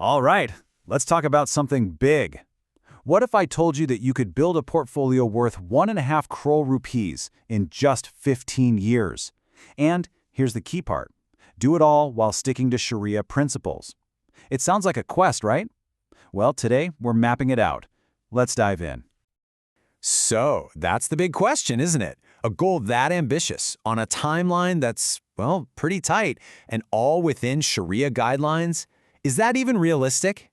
All right, let's talk about something big. What if I told you that you could build a portfolio worth 1.5 crore rupees in just 15 years? And here's the key part. Do it all while sticking to Sharia principles. It sounds like a quest, right? Well, today we're mapping it out. Let's dive in. So, that's the big question, isn't it? A goal that ambitious, on a timeline that's, well, pretty tight, and all within Sharia guidelines? Is that even realistic?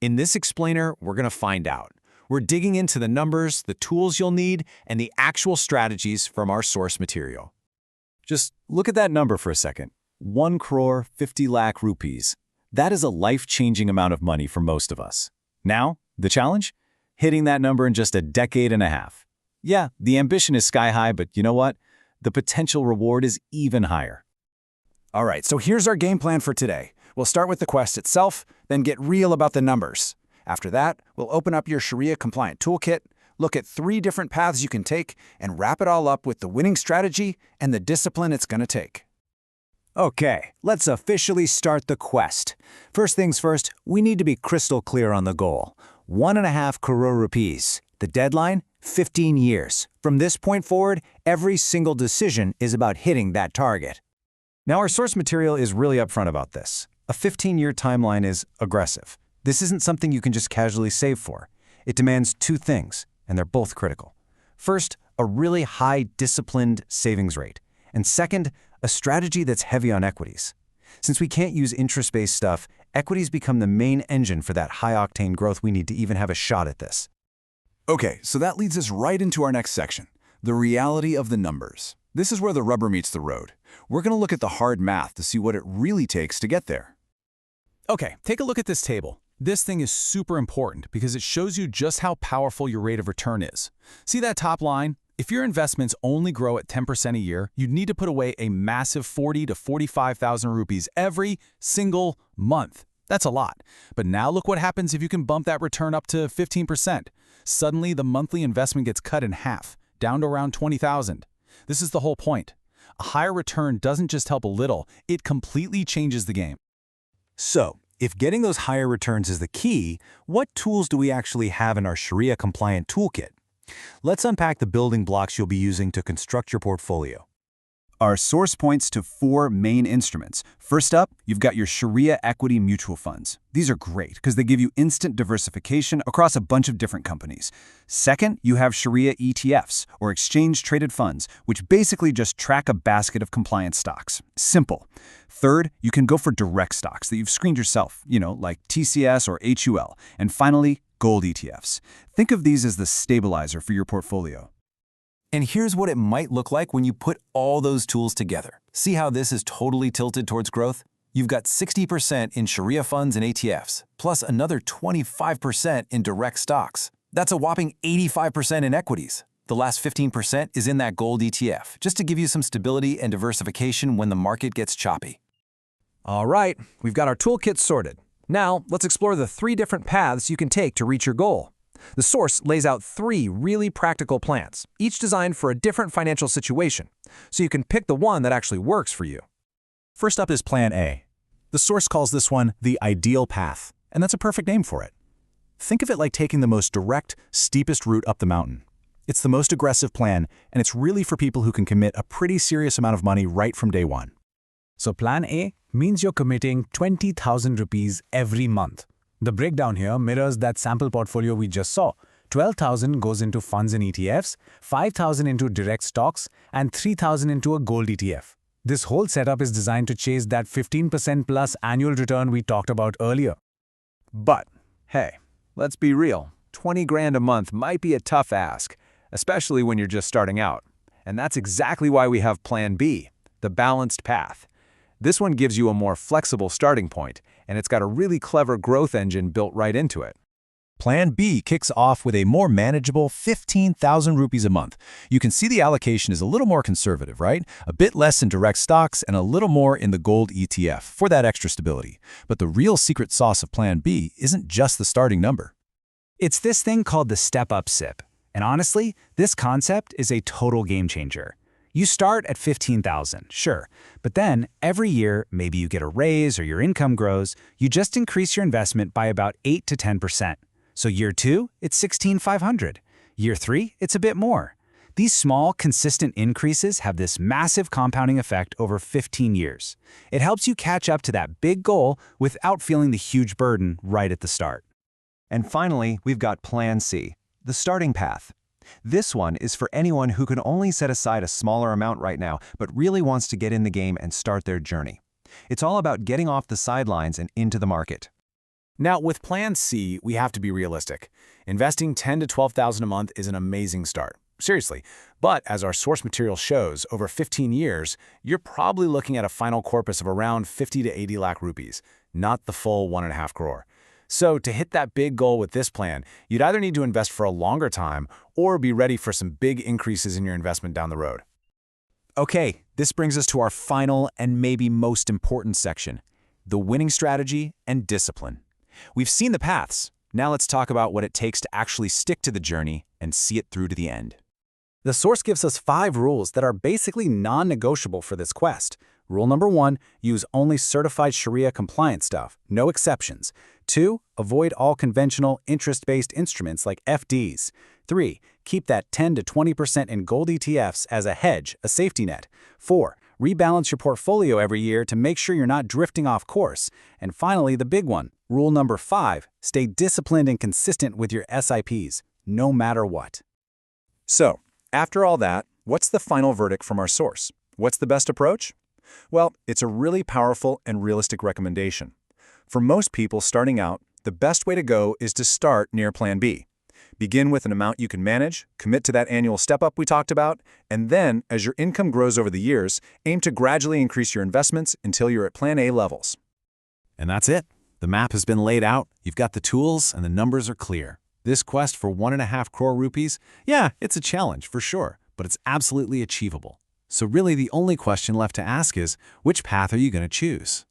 In this explainer, we're going to find out. We're digging into the numbers, the tools you'll need, and the actual strategies from our source material. Just look at that number for a second. 1 crore 50 lakh rupees. That is a life-changing amount of money for most of us. Now, the challenge? Hitting that number in just a decade and a half. Yeah, the ambition is sky high, but you know what? The potential reward is even higher. All right, so here's our game plan for today. We'll start with the quest itself, then get real about the numbers. After that, we'll open up your Shariah-Compliant toolkit, look at 3 different paths you can take, and wrap it all up with the winning strategy and the discipline it's going to take. Okay, let's officially start the quest. First things first, we need to be crystal clear on the goal. 1.5 crore rupees. The deadline? 15 years. From this point forward, every single decision is about hitting that target. Now, our source material is really upfront about this. A 15-year timeline is aggressive. This isn't something you can just casually save for. It demands 2 things, and they're both critical. First, a really high disciplined savings rate. And second, a strategy that's heavy on equities. Since we can't use interest-based stuff, equities become the main engine for that high-octane growth we need to even have a shot at this. Okay, so that leads us right into our next section, the reality of the numbers. This is where the rubber meets the road. We're going to look at the hard math to see what it really takes to get there. Okay, take a look at this table. This thing is super important because it shows you just how powerful your rate of return is. See that top line? If your investments only grow at 10% a year, you'd need to put away a massive 40 to 45,000 rupees every single month. That's a lot. But now look what happens if you can bump that return up to 15%. Suddenly, the monthly investment gets cut in half, down to around 20,000. This is the whole point. A higher return doesn't just help a little, it completely changes the game. So, if getting those higher returns is the key, what tools do we actually have in our Sharia-compliant toolkit? Let's unpack the building blocks you'll be using to construct your portfolio. Our source points to 4 main instruments. First up, you've got your Sharia equity mutual funds. These are great because they give you instant diversification across a bunch of different companies. Second, you have Sharia ETFs, or exchange-traded funds, which basically just track a basket of compliant stocks. Simple. Third, you can go for direct stocks that you've screened yourself, like TCS or HUL. And finally, gold ETFs. Think of these as the stabilizer for your portfolio. And here's what it might look like when you put all those tools together. See how this is totally tilted towards growth? You've got 60% in Sharia funds and ETFs, plus another 25% in direct stocks. That's a whopping 85% in equities. The last 15% is in that gold ETF, just to give you some stability and diversification when the market gets choppy. All right, we've got our toolkit sorted. Now, let's explore the 3 different paths you can take to reach your goal. The source lays out 3 really practical plans, each designed for a different financial situation, so you can pick the one that actually works for you. First up is Plan A. The source calls this one the ideal path, and that's a perfect name for it. Think of it like taking the most direct, steepest route up the mountain. It's the most aggressive plan, and it's really for people who can commit a pretty serious amount of money right from day one. So Plan A means you're committing 20,000 rupees every month. The breakdown here mirrors that sample portfolio we just saw. 12,000 goes into funds and ETFs, 5,000 into direct stocks, and 3,000 into a gold ETF. This whole setup is designed to chase that 15% plus annual return we talked about earlier. But, hey, let's be real. 20 grand a month might be a tough ask, especially when you're just starting out. And that's exactly why we have Plan B, the balanced path. This one gives you a more flexible starting point, and it's got a really clever growth engine built right into it. Plan B kicks off with a more manageable 15,000 rupees a month. You can see the allocation is a little more conservative, right? A bit less in direct stocks and a little more in the gold ETF for that extra stability. But the real secret sauce of Plan B isn't just the starting number. It's this thing called the step-up SIP. And honestly, this concept is a total game changer. You start at 15,000, sure, but then every year, maybe you get a raise or your income grows, you just increase your investment by about 8 to 10%. So year 2, it's 16,500. Year 3, it's a bit more. These small, consistent increases have this massive compounding effect over 15 years. It helps you catch up to that big goal without feeling the huge burden right at the start. And finally, we've got Plan C, the starting path. This one is for anyone who can only set aside a smaller amount right now, but really wants to get in the game and start their journey. It's all about getting off the sidelines and into the market. Now, with Plan C, we have to be realistic. Investing $10,000 to $12,000 a month is an amazing start. Seriously. But as our source material shows, over 15 years, you're probably looking at a final corpus of around 50 to 80 lakh rupees, not the full 1.5 crore. So to hit that big goal with this plan, you'd either need to invest for a longer time or be ready for some big increases in your investment down the road. Okay, this brings us to our final and maybe most important section, the winning strategy and discipline. We've seen the paths. Now let's talk about what it takes to actually stick to the journey and see it through to the end. The source gives us 5 rules that are basically non-negotiable for this quest. Rule number 1, use only certified Sharia-compliant stuff, no exceptions. 2, avoid all conventional interest-based instruments like FDs. 3, keep that 10 to 20% in gold ETFs as a hedge, a safety net. 4, rebalance your portfolio every year to make sure you're not drifting off course. And finally, the big one, rule number 5, stay disciplined and consistent with your SIPs, no matter what. So, after all that, what's the final verdict from our source? What's the best approach? Well, it's a really powerful and realistic recommendation. For most people starting out, the best way to go is to start near Plan B. Begin with an amount you can manage, commit to that annual step-up we talked about, and then, as your income grows over the years, aim to gradually increase your investments until you're at Plan A levels. And that's it. The map has been laid out, you've got the tools, and the numbers are clear. This quest for 1.5 crore rupees, yeah, it's a challenge for sure, but it's absolutely achievable. So really the only question left to ask is, which path are you going to choose?